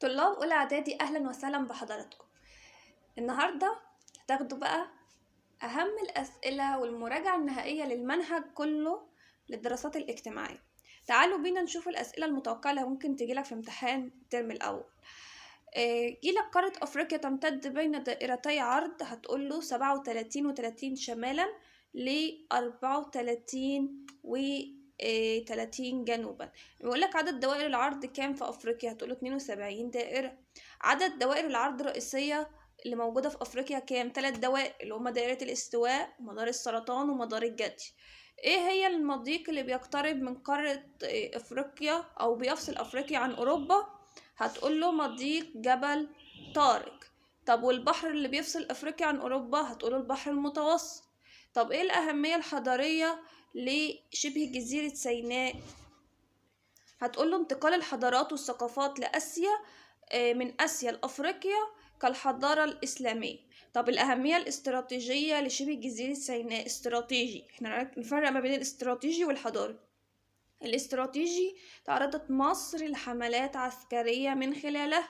طلاب أولى إعدادي، أهلا وسهلا بحضراتكم. النهاردة هتاخدوا بقى أهم الأسئلة والمراجعة النهائية للمنهج كله للدراسات الاجتماعية. تعالوا بينا نشوف الأسئلة المتوقعة اللي ممكن تجيلك في امتحان الترم الأول. جيلك قارة أفريقيا تمتد بين دائرتي عرض، هتقوله 37 شمالا ل34 و30 جنوبا. بيقولك عدد دوائر العرض كام في أفريقيا؟ هتقوله 72 دائرة. عدد دوائر العرض الرئيسية اللي موجودة في أفريقيا كام؟ 3 دوائر اللي هما دائرة الاستواء ومدار السرطان ومدار الجدي. ايه هي المضيق اللي بيقترب من قارة أفريقيا أو بيفصل أفريقيا عن أوروبا؟ هتقوله مضيق جبل طارق. طب والبحر اللي بيفصل أفريقيا عن أوروبا؟ هتقوله البحر المتوسط. طب ايه الأهمية الحضارية لشبه جزيرة سيناء؟ هتقوله انتقال الحضارات والثقافات لآسيا، من آسيا لأفريقيا كالحضارة الإسلامية. طب الأهمية الاستراتيجية لشبه جزيرة سيناء؟ استراتيجي، احنا نفرق ما بين الاستراتيجي والحضاري. الاستراتيجي تعرضت مصر لحملات عسكرية من خلالها.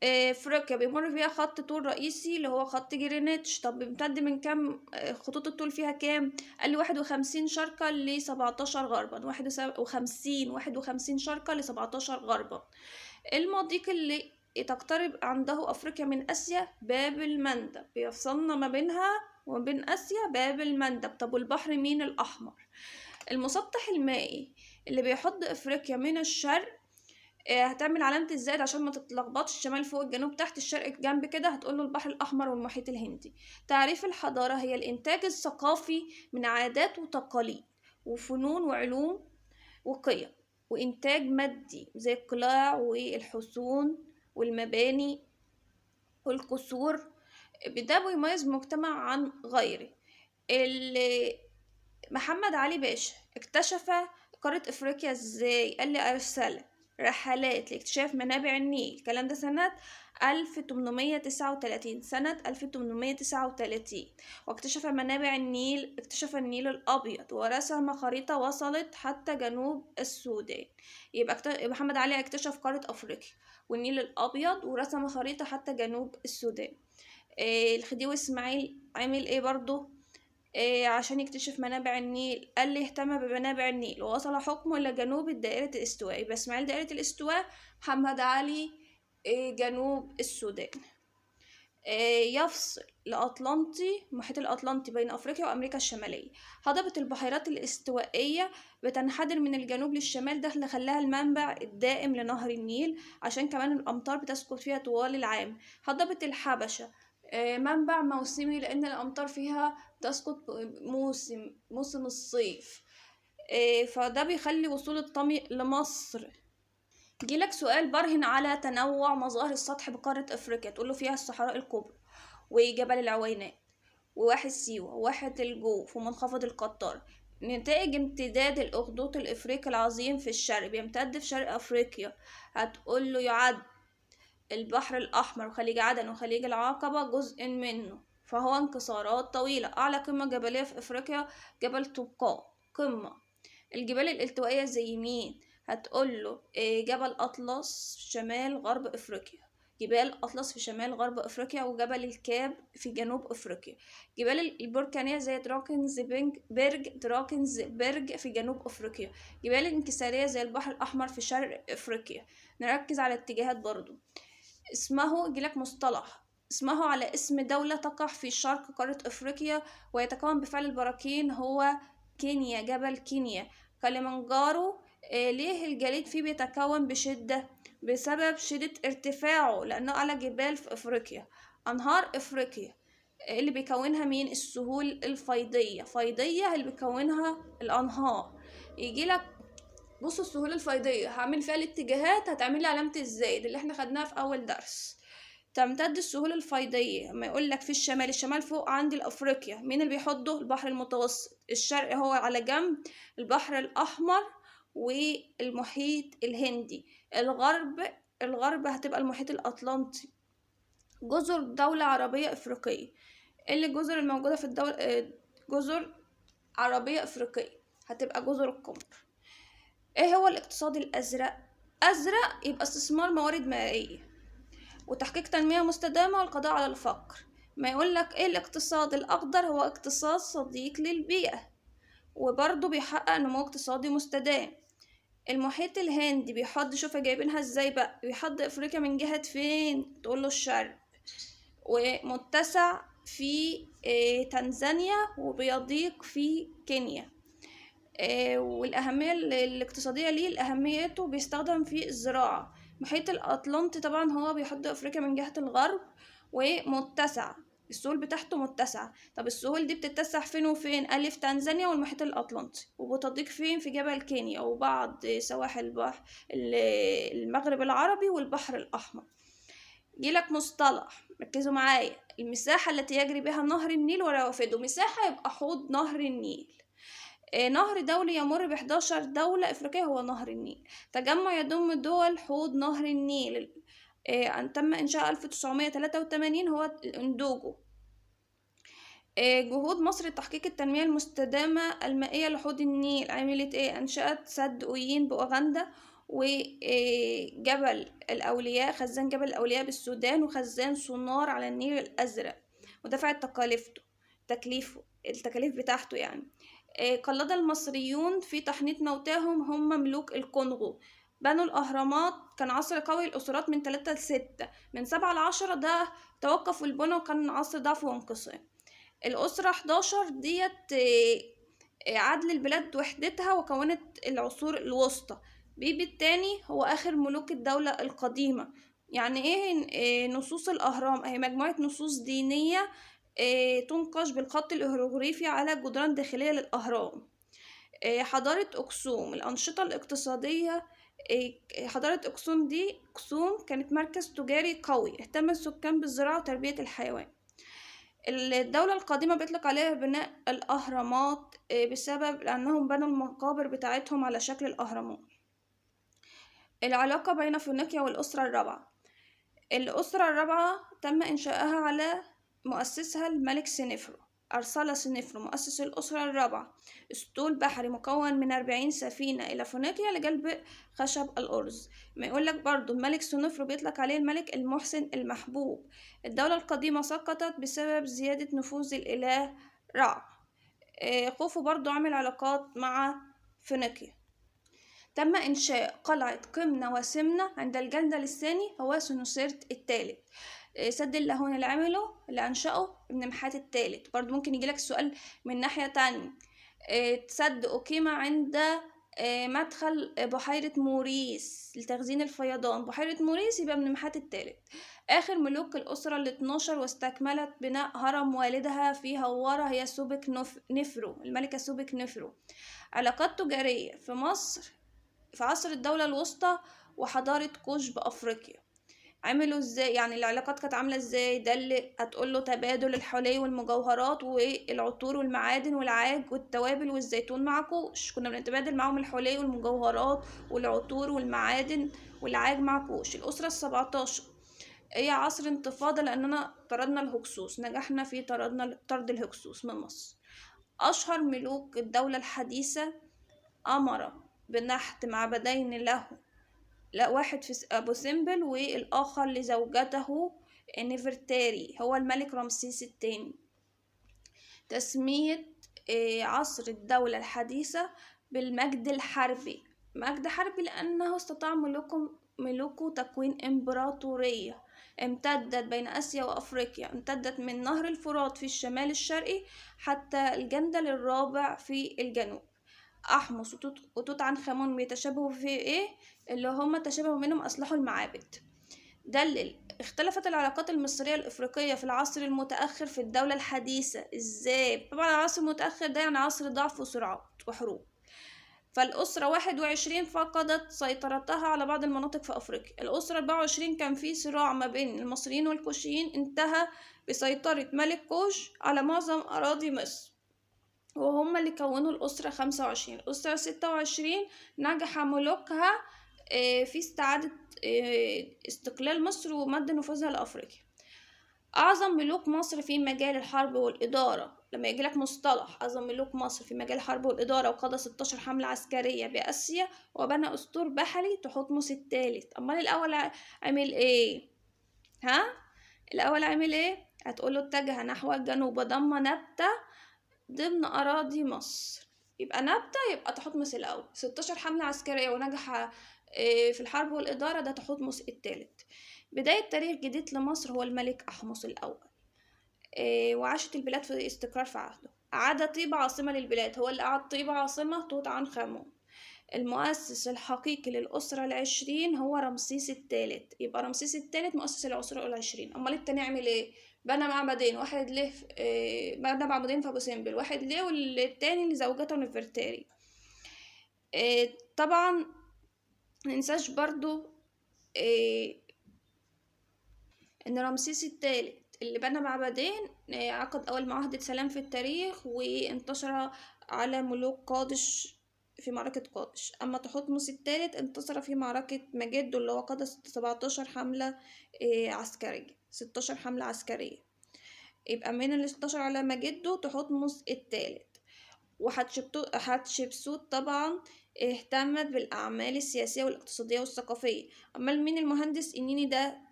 أفريقيا بيمر فيها خط طول رئيسي اللي هو خط جرينتش. طب بيمتد من كام؟ خطوط الطول فيها كام؟ قال لي 51 شرقا ل 17 غربا. 51 شرقا ل 17 غربا. المضيق اللي تقترب عنده أفريقيا من آسيا؟ باب المندب، بيفصلنا ما بينها وما بين آسيا باب المندب. طب والبحر مين؟ الأحمر. المسطح المائي اللي بيحض أفريقيا من الشرق، هتعمل علامة الزائد عشان ما تتلخبطش، الشمال فوق الجنوب تحت الشرق جنب كده، هتقوله البحر الأحمر والمحيط الهندي. تعريف الحضارة هي الإنتاج الثقافي من عادات وتقاليد وفنون وعلوم وقيم، وإنتاج مادي زي القلاع والحصون والمباني والقصور. ده بيميز مجتمع عن غيره. محمد علي باشا اكتشف قارة أفريقيا ازاي؟ قال لي أرسل رحلات لاكتشاف منابع النيل. الكلام ده سنة 1839. سنة 1839. واكتشف منابع النيل، اكتشف النيل الأبيض ورسم خريطة وصلت حتى جنوب السودان. يبقى محمد علي اكتشف قارة أفريقيا والنيل الأبيض ورسم خريطة حتى جنوب السودان. الخديوي إسماعيل عمل ايه برضو عشان يكتشف منابع النيل؟ قال لي اهتم بمنابع النيل ووصل حكمه إلى جنوب دائرة الاستواء. يبقى إسماعيل دائرة الاستواء، محمد علي جنوب السودان. يفصل الأطلنطي، المحيط الأطلنطي بين أفريقيا وأمريكا الشمالية. هضبة البحيرات الاستوائية بتنحدر من الجنوب للشمال، ده اللي خلاها المنبع الدائم لنهر النيل، عشان كمان الأمطار بتسقط فيها طوال العام. هضبة الحبشة منبع موسمي لأن الأمطار فيها تسقط موسم الصيف، فده بيخلي وصول الطمي لمصر. يجيلك سؤال برهن على تنوع مظاهر السطح بقارة أفريقيا، تقوله فيها الصحراء الكبرى وجبل العوينات وواحد سيوة وواحد الجوف ومنخفض القطار. نتائج امتداد الأخدود الإفريقي العظيم في الشرق، بيمتد في شرق أفريقيا. هتقوله يعد البحر الأحمر وخليج عدن وخليج العقبة جزء منه، فهو انكسارات طويلة. أعلى قمة جبلية في أفريقيا جبل طوبقاء قمة. الجبال الالتوائية زي مين؟ هتقوله جبل أطلس في شمال غرب أفريقيا. جبال أطلس في شمال غرب أفريقيا، وجبل الكاب في جنوب أفريقيا. جبال البركانية زي دراكنزبرج في جنوب أفريقيا. جبال الانكسارية زي البحر الأحمر في شرق أفريقيا. نركز على الاتجاهات برضو. اسمه يجيلك مصطلح اسمه على اسم دولة تقع في شرق قارة أفريقيا ويتكون بفعل البراكين، هو كينيا. جبل كينيا. كليمنجارو، ليه الجليد فيه بيتكون بشدة؟ بسبب شدة ارتفاعه، لأنه أعلى جبال في أفريقيا. أنهار أفريقيا اللي بيكونها مين؟ السهول الفيضية. فيضية اللي بيكونها الأنهار. يجيلك بص السهول الفيضية هعمل فيها الاتجاهات، هتعملي علامة الزائد اللي احنا خدناها في أول درس. تمتد السهول الفيضية لما يقولك في الشمال، الشمال فوق عندي الأفريقيا، مين اللي بيحضه؟ البحر المتوسط. الشرق هو على جنب البحر الأحمر والمحيط الهندي. الغرب هتبقى المحيط الأطلنطي. جزر دولة عربية إفريقية. اللي الجزر الموجودة في الدولة جزر عربية إفريقية هتبقى جزر القمر. ايه هو الاقتصاد الأزرق؟ أزرق يبقى استثمار موارد مائية، وتحقيق تنمية مستدامة، والقضاء على الفقر. ما يقولك ايه الاقتصاد الأخضر؟ هو اقتصاد صديق للبيئة، وبرضه بيحقق نمو اقتصادي مستدام. المحيط الهندي بيحض، شوف جايبينها ازاي بقى، بيحض افريقيا من جهة فين؟ تقول له الشرق، ومتسع في تنزانيا، وبيضيق في كينيا. والأهمية الاقتصادية ليه، أهميته بيستخدم في الزراعة. محيط الأطلنطي طبعا هو بيحض أفريقيا من جهة الغرب، ومتسع، السهول بتاعته متسعة. طب السهول دي بتتسع فين وفين؟ ألف تنزانيا والمحيط الأطلنطي، وبتضيق فين؟ في جبل كينيا وبعض سواحل البحر المغرب العربي والبحر الأحمر. جيلك مصطلح، ركزوا معايا، المساحة التي يجري بها نهر النيل وروافده. مساحة يبقى حوض نهر النيل. نهر دولي يمر ب11 دولة إفريقية هو نهر النيل. تجمع يضم دول حوض نهر النيل، تم إنشاء 1983 هو الأندوجو. جهود مصر لتحقيق التنمية المستدامة المائية لحوض النيل، عملت ايه؟ أنشأت سد أويين بأوغندا، وجبل الأولياء، خزان جبل الأولياء بالسودان، وخزان سونار على النيل الأزرق، ودفعت التكاليف بتاعته يعني. قلد المصريون في تحنيط موتاهم، هم ملوك الكونغو. بنوا الأهرامات، كان عصر قوي الأسرات من 3 ل6، من 7 ل10 ده توقفوا البنى، وكان عصر ضعف وانقسام. الأسرة 11 ديت عدل البلاد وحدتها، وكونت العصور الوسطى. بيبي التاني هو آخر ملوك الدولة القديمة. يعني ايه نصوص الأهرام؟ اهي مجموعة نصوص دينية تنقش بالخط الهيروغليفي على جدران داخلية للأهرام. حضارة أكسوم، الأنشطة الاقتصادية. حضارة أكسوم كانت مركز تجاري قوي، اهتم السكان بالزراعة وتربية الحيوان. الدولة القديمة بيطلق عليها بناء الأهرامات بسبب أنهم بنوا المقابر بتاعتهم على شكل الأهرامات. العلاقة بين فينيقيا والأسرة الرابعة. الأسرة الرابعة تم إنشائها على مؤسسها الملك سنفرو، أرسل سنفرو مؤسس الأسرة الرابعة، اسطول بحري مكون من 40 سفينة إلى فينيقيا لجلب خشب الأرز. ما يقولك برضو الملك سنفرو بيطلق عليه الملك المحسن المحبوب. الدولة القديمة سقطت بسبب زيادة نفوذ الإله رع. خوفو برضو عمل علاقات مع فينيقيا. تم إنشاء قلعة قمنة وسمنة عند الجندل الثاني هو سنوسرت الثالث. سد اللاهون اللي أنشأه ابن محات الثالث. برضو ممكن يجيلك السؤال من ناحية تانية. سد أقيم عند مدخل بحيرة موريس لتخزين الفيضان. بحيرة موريس يبقى ابن محات الثالث. آخر ملوك الأسرة ال12، واستكملت بناء هرم والدها في هوارة هي سوبك نفرو، الملكة سوبك نفرو. علاقات تجارية في مصر في عصر الدولة الوسطى وحضارة كوش بأفريقيا. عملوا ازاي؟ يعني العلاقات كانت عاملة ازاي؟ ده اللي هتقوله تبادل الحلي والمجوهرات والعطور والمعادن والعاج والتوابل والزيتون مع كوش. كنا بنتبادل معاهم الحلي والمجوهرات والعطور والمعادن والعاج مع كوش. الأسرة ال17 هي عصر انتفاضة، لأننا طردنا الهكسوس، نجحنا في طرد الهكسوس من مصر. أشهر ملوك الدولة الحديثة أمر بنحت معبدين له، لا واحد في أبو سمبل والآخر لزوجته نفرتاري، هو الملك رمسيس الثاني. تسمية عصر الدولة الحديثة بالمجد الحربي. مجد حربي لأنه استطاع ملوكه تكوين إمبراطورية امتدت بين آسيا وأفريقيا، امتدت من نهر الفرات في الشمال الشرقي حتى الجندل الرابع في الجنوب. أحمس وتوت عنخ آمون بيتشابهوا في إيه؟ اللي هما تشابهوا منهم أصلحوا المعابد. دلل. اختلفت العلاقات المصرية الإفريقية في العصر المتأخر في الدولة الحديثة. إزاي؟ طبعا العصر المتأخر ده يعني عصر ضعف وصراعات وحروب. فالأسرة 21 فقدت سيطرتها على بعض المناطق في أفريقيا. الأسرة 24 كان في صراع ما بين المصريين والكوشيين، انتهى بسيطرة ملك كوش على معظم أراضي مصر، وهم اللي كونوا الأسرة 25. الأسرة 26 نجح ملوكها في استعادة استقلال مصر ومد نفوذها لأفريقيا. أعظم ملوك مصر في مجال الحرب والإدارة، لما يجيلك مصطلح أعظم ملوك مصر في مجال الحرب والإدارة وقاد 16 حملة عسكرية بآسيا وبنى أسطول بحري، تحتمس الثالث. أمال الأول عمل إيه؟ ها؟ الأول عمل إيه؟ هتقوله اتجه نحو الجنوب وضم نبتة ضمن أراضي مصر. يبقى نبتة يبقى تحتمس الأول. 16 حملة عسكرية ونجح في الحرب والإدارة، ده تحتمس الثالث. بداية تاريخ جديد لمصر هو الملك أحمس الأول. وعاشت البلاد في استقرار في عهده. أعاد طيبة عاصمة للبلاد، هو اللي أعاد طيبة عاصمة، توت عنخ آمون. المؤسس الحقيقي للأسرة العشرين هو رمسيس الثالث. يبقى رمسيس الثالث مؤسس الأسرة العشرين. أمال التاني عمل إيه؟ بنى معبدين، واحد ليه بنى معبدين في أبو سمبل، واحد ليه والتاني لزوجته نفرتاري. طبعا مننساش برضو إن رمسيس الثالث اللي بنى معبدين عقد أول معاهدة سلام في التاريخ وانتصر على ملوك قادش في معركة قادش. أما تحتمس الثالث انتصر في معركة مجدو اللي هو قاد 17 حملة عسكرية، 16 حملة عسكرية. يبقى من ال 16 على مجدو تحتمس الثالث. وحتشبسوت طبعا اهتمت بالأعمال السياسية والاقتصادية والثقافية. أمال مين المهندس إنيني ده؟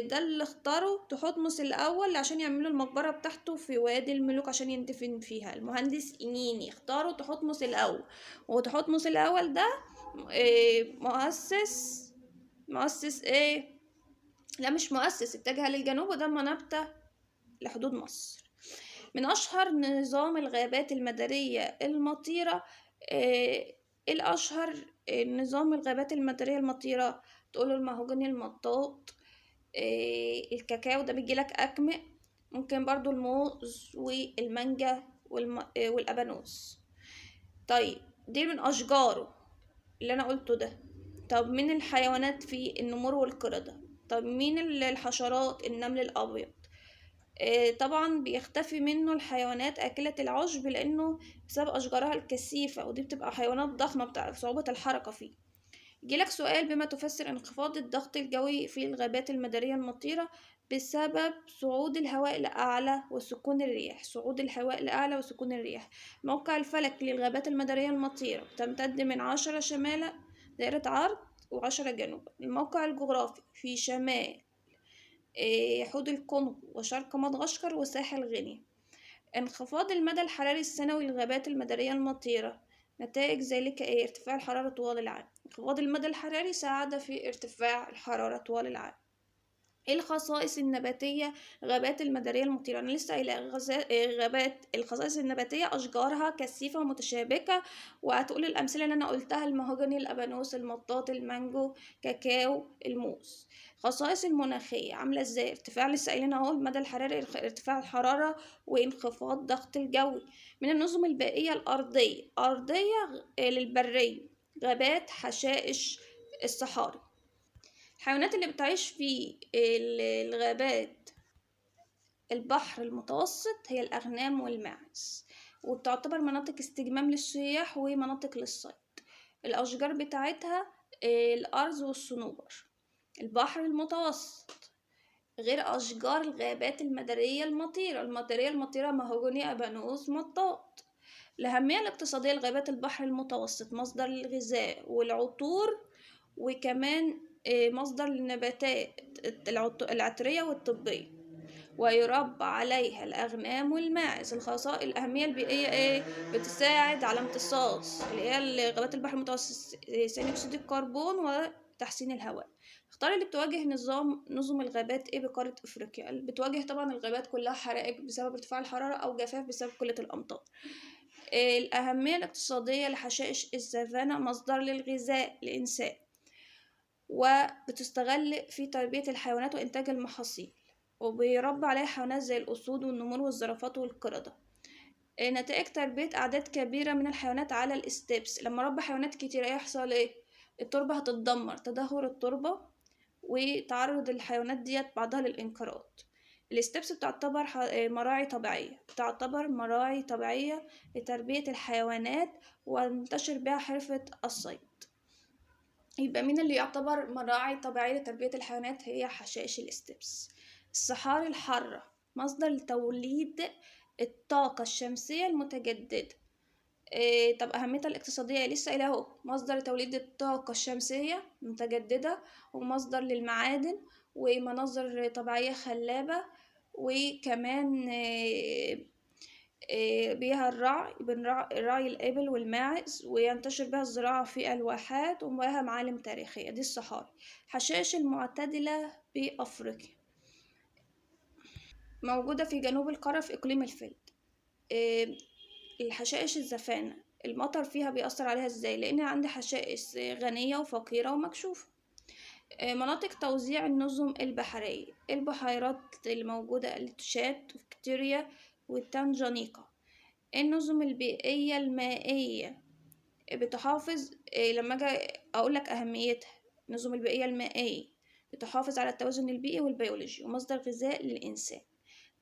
ده اللي اختاره تحتمس الأول عشان يعملوا المقبرة بتاعته في وادي الملوك عشان يندفن فيها. المهندس إنيني اختاره تحتمس الأول. وتحتمس الأول ده مؤسس ايه؟ لا مش مؤسس، اتجه للجنوب وضم نبتة لحدود مصر. من أشهر نظام الغابات المدارية المطيرة. إيه الأشهر؟ نظام الغابات المدارية المطيرة تقولوا المهوجني المطاط، الكاكاو ده بيجيلك أكمئ، ممكن برضو الموز والمانجا والأبانوس. طيب دي من أشجاره اللي أنا قلته ده. طب مين الحيوانات فيه؟ النمور والقردة. طب مين الحشرات؟ النمل الأبيض. طبعا بيختفي منه الحيوانات آكلة العشب لأنه بسبب أشجارها الكثيفة، ودي بتبقى حيوانات ضخمة بتاع صعوبة الحركة فيه. يجيلك سؤال: بما تفسر انخفاض الضغط الجوي في الغابات المدارية المطيرة؟ بسبب صعود الهواء لأعلى وسكون الرياح. صعود الهواء لأعلى وسكون الرياح. موقع الفلك للغابات المدارية المطيرة تمتد من 10 شمالا دائرة عرض و10 جنوبا. الموقع الجغرافي في شمال حوض الكونغو وشرق مدغشقر وساحل غينيا. انخفاض المدى الحراري السنوي للغابات المدارية المطيرة، نتائج ذلك ايه؟ ارتفاع الحرارة طوال العام. انخفاض المدى الحراري ساعد في ارتفاع الحرارة طوال العام. ايه الخصائص النباتية الغابات المدارية المطيرة؟ انا لسه قايله غابات الخصائص النباتية اشجارها كثيفة ومتشابكة، وهتقول الامثلة اللي انا قلتها: المهوجني، الابانوس، المطاط، المانجو، كاكاو، الموز. خصائص المناخية عاملة ازاي؟ ارتفاع، لسه قايلين اهو، المدى الحراري، ارتفاع الحرارة وانخفاض ضغط الجوي. من النظم البيئية الأرضية، أرضية للبرية، غابات، حشائش، الصحاري. الحيوانات اللي بتعيش في الغابات البحر المتوسط هي الأغنام والماعز، وبتعتبر مناطق استجمام للسياح ومناطق للصيد. الأشجار بتاعتها الأرز والصنوبر. البحر المتوسط غير أشجار الغابات المدارية المطيرة مهوجني، أبانوس، مطاط. الأهمية الاقتصادية لغابات البحر المتوسط: مصدر للغذاء والعطور، وكمان مصدر للنباتات العطرية والطبية، ويربى عليها الأغنام والماعز. الأهمية البيئية إيه؟ بتساعد على امتصاص اللي هي غابات البحر المتوسط ثاني أكسيد الكربون وتحسين الهواء. اختار اللي بتواجه نظم الغابات ايه بقارة افريقيا؟ بتواجه طبعا الغابات كلها حرائق بسبب ارتفاع الحرارة او جفاف بسبب قلة الامطار. الأهمية الاقتصادية لحشائش السافانا: مصدر للغذاء للإنسان، وبتستغل في تربية الحيوانات وإنتاج المحاصيل، وبيربى عليها حيوانات زي الأسود والنمور والزرافات والقردة. نتائج تربية أعداد كبيرة من الحيوانات على الاستبس: لما ربى حيوانات كتير يحصل إيه؟ التربة هتتدمر، تدهور التربة وتعرض الحيوانات ديت بعضها للانقراض. الاستبس بتعتبر مراعي طبيعية لتربية الحيوانات وانتشر بها حرفة الصيد. يبقى مين اللي يعتبر مراعي طبيعية لتربية الحيوانات؟ هي حشائش الاستبس. الصحاري الحارة مصدر لتوليد الطاقة الشمسية المتجددة. طب أهميتها الاقتصادية لسه قايلة اهو، مصدر لتوليد الطاقة الشمسية المتجددة، ومصدر للمعادن، ومناظر طبيعية خلابة، وكمان بيها الرعي، رعي الإبل والماعز، وينتشر بها الزراعة في الواحات، وبها معالم تاريخية. دي الصحاري. حشائش المعتدلة بأفريقيا موجودة في جنوب القارة في إقليم الفلد. الحشائش الزفانة المطر فيها بيأثر عليها ازاي؟ لأن عندي حشائش غنية وفقيرة ومكشوفة. مناطق توزيع النظم البحرية، البحيرات الموجودة التشاد وفيكتوريا والتنجانيكا. النظم البيئية المائية بتحافظ، لما اجي اقولك اهميتها، النظم البيئية المائية بتحافظ على التوازن البيئي والبيولوجي ومصدر غذاء للإنسان.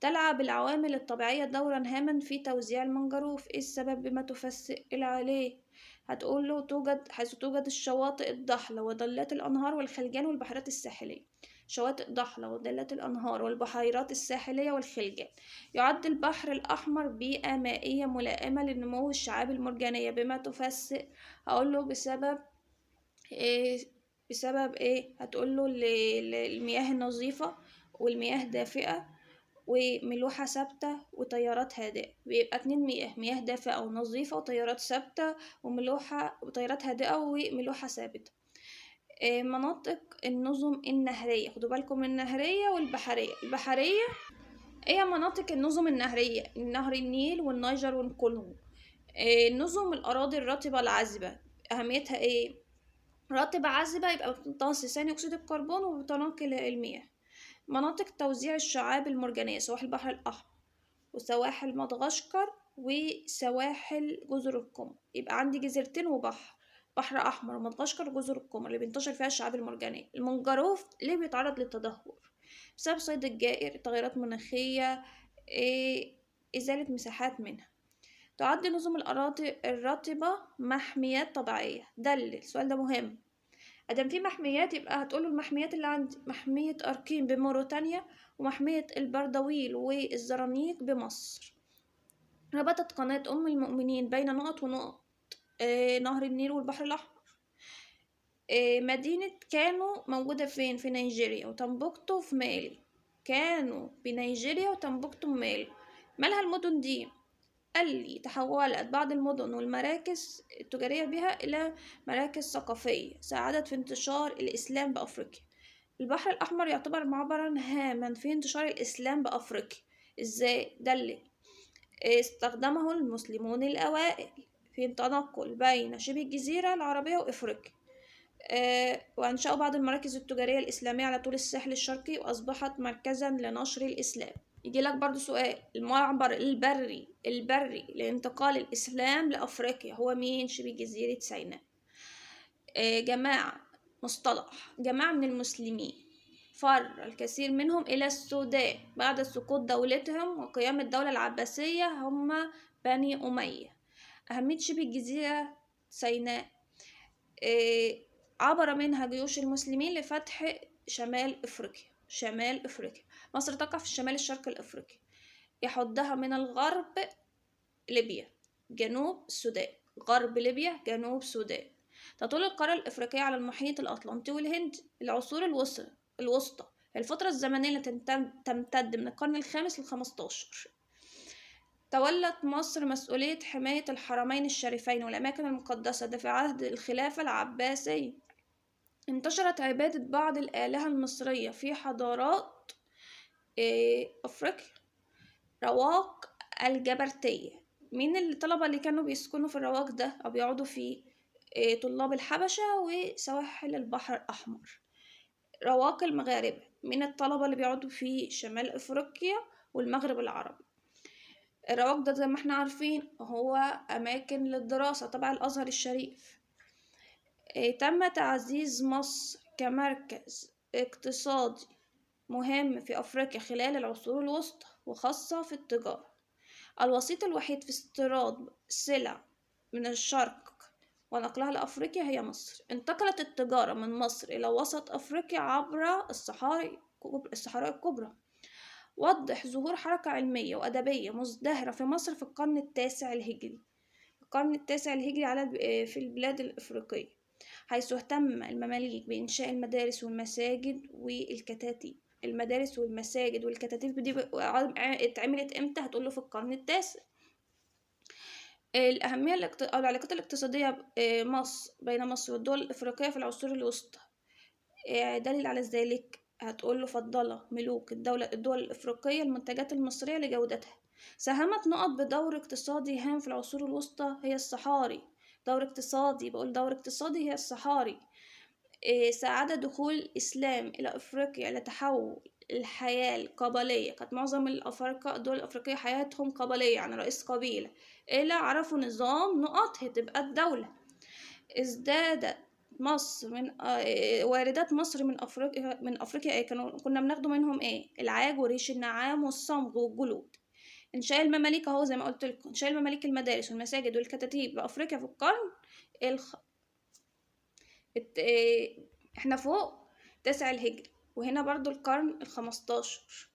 تلعب العوامل الطبيعية دورا هاما في توزيع المنجروف. ايه السبب بما تفسئل عليه؟ هتقوله حيث توجد الشواطئ الضحلة وضلات الأنهار والخلجان والبحيرات الساحلية. شواطئ ضحلة وضلات الأنهار والبحيرات الساحلية والخلجان. يعد البحر الأحمر بيئة مائية ملائمة لنمو الشعاب المرجانية. بما تفسئ، هقوله بسبب إيه؟ بسبب ايه؟ هتقوله المياه النظيفة والمياه دافئة وملوحة ثابتة وتيارات هادئة. بيبقى 2 مياه، مياه دافئة ونظيفة وتيارات ثابتة وملوحة وتيارات هادئة وملوحة ثابتة. مناطق النظم النهرية، خدوا بالكم من النهرية والبحرية. البحرية هي مناطق النظم النهرية، نهر النيل والنيجر والكونغو. نظم الأراضي الرطبة العذبة، أهميتها ايه؟ رطبة عذبة يبقى بتمتص ثاني أكسيد الكربون وبتنقل المياه. مناطق توزيع الشعاب المرجانية، سواحل البحر الأحمر وسواحل مدغشقر وسواحل جزر القمر. يبقى عندي جزيرتين وبحر، بحر أحمر ومدغشقر وجزر القمر اللي بينتشر فيها الشعاب المرجانية. المنجروف ليه بيتعرض للتدهور؟ بسبب صيد الجائر، تغيرات مناخية، إزالة مساحات منها. تعد نظم الأراضي الرطبة محميات طبيعية. دلل، السؤال ده مهم. ادام في محميات يبقى هتقولوا المحميات اللي عندي: محمية أركين بموريتانيا، ومحمية البردويل والزرانيق بمصر. ربطت قناة أم المؤمنين بين نقط ونقط نهر النيل والبحر الأحمر. مدينة كانو موجودة فين؟ في نيجيريا، وتمبوكتو في مالي. كانو بنيجيريا وتمبوكتو في مالي. مالها المدن دي؟ قال لي تحولت بعض المدن والمراكز التجارية بها إلى مراكز ثقافية ساعدت في انتشار الإسلام بأفريقيا. البحر الأحمر يعتبر معبرا هاما في انتشار الإسلام بأفريقيا. إزاي؟ دلل. استخدمه المسلمون الأوائل في التنقل بين شبه الجزيرة العربية وإفريقيا. وأنشأوا بعض المراكز التجارية الإسلامية على طول الساحل الشرقي، وأصبحت مركزا لنشر الإسلام. يجي لك برضو سؤال: المعبر البري لانتقال الإسلام لأفريقيا هو مين؟ شبه جزيرة سيناء. جماعة، مصطلح جماعة من المسلمين فر الكثير منهم إلى السودان بعد سقوط دولتهم وقيام الدولة العباسية، هم بني أمية. أهمية شبه الجزيرة سيناء: عبر منها جيوش المسلمين لفتح شمال أفريقيا. مصر تقع في الشمال الشرقي الأفريقي، يحدها من الغرب ليبيا، جنوب السودان. غرب ليبيا، جنوب السودان. تطول القارة الأفريقية على المحيط الأطلنطي والهندي. العصور الوسطى، الفترة الزمنية التي تمتد من القرن الخامس لل15. تولت مصر مسؤولية حماية الحرمين الشريفين والأماكن المقدسة ده في عهد الخلافة العباسية. انتشرت عبادة بعض الآلهة المصرية في حضارات أفريقيا. رواق الجبرتية، مين الطلبة اللي كانوا بيسكنوا في الرواق ده أو بيقعدوا فيه؟ طلاب الحبشة وسواحل البحر الأحمر. رواق المغاربة، من الطلبة اللي بيقعدوا في شمال أفريقيا والمغرب العربي. الرواق ده زي ما احنا عارفين هو أماكن للدراسة تبع الأزهر الشريف. تم تعزيز مصر كمركز اقتصادي مهم في أفريقيا خلال العصور الوسطى، وخاصة في التجارة. الوسيط الوحيد في استيراد سلع من الشرق ونقلها لأفريقيا هي مصر. انتقلت التجارة من مصر إلى وسط أفريقيا عبر الصحراء الكبرى. وضح ظهور حركة علمية وأدبية مزدهرة في مصر في القرن التاسع الهجري. القرن التاسع الهجري في البلاد الإفريقية، حيث اهتم المماليك بإنشاء المدارس والمساجد والكتاتيب. المدارس والمساجد والكتاتيب دي اتعملت امتى؟ هتقوله في القرن التاسع. الأهمية أو العلاقات الاقتصادية بين مصر والدول الإفريقية في العصور الوسطى. دليل على ذلك هتقوله فضل ملوك الدول الإفريقية المنتجات المصرية لجودتها. ساهمت نقط بدور اقتصادي هام في العصور الوسطى هي الصحاري. دور اقتصادي هي الصحاري. ساعد دخول الإسلام إلى أفريقيا لتحول الحياة القبلية. كانت معظم الدول الأفريقية حياتهم قبلية، يعني رئيس قبيلة، إلى عرفوا نظام نقط هتبقى الدولة. ازدادت مصر من واردات مصر من أفريقيا إيه؟ كنا بناخده منهم إيه؟ العاج وريش النعام والصمغ والجلود. إنشاء المماليك أهو زي ما قلت لكم، إنشاء المماليك المدارس والمساجد والكتاتيب بأفريقيا في القرن احنا فوق 9 الهجري، وهنا برضو القرن ال15.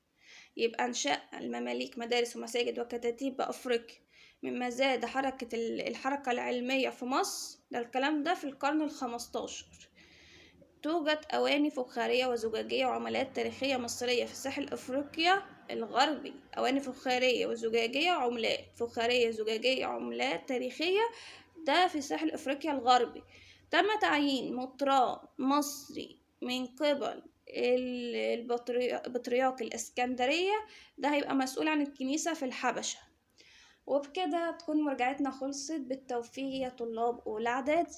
يبقى انشاء المماليك مدارس ومساجد وكتاتيب بأفريقيا، مما زاد الحركة العلمية في مصر. ده الكلام ده في القرن ال15. توجد أواني فخارية وزجاجية وعملات تاريخية مصرية في ساحل أفريقيا الغربي. أواني فخارية وزجاجية عملات تاريخية، ده في ساحل أفريقيا الغربي. تم تعيين مطران مصري من قبل البطريرك الإسكندرية، ده هيبقى مسؤول عن الكنيسة في الحبشة. وبكده تكون مراجعتنا خلصت. بالتوفيق يا طلاب أولى إعدادي.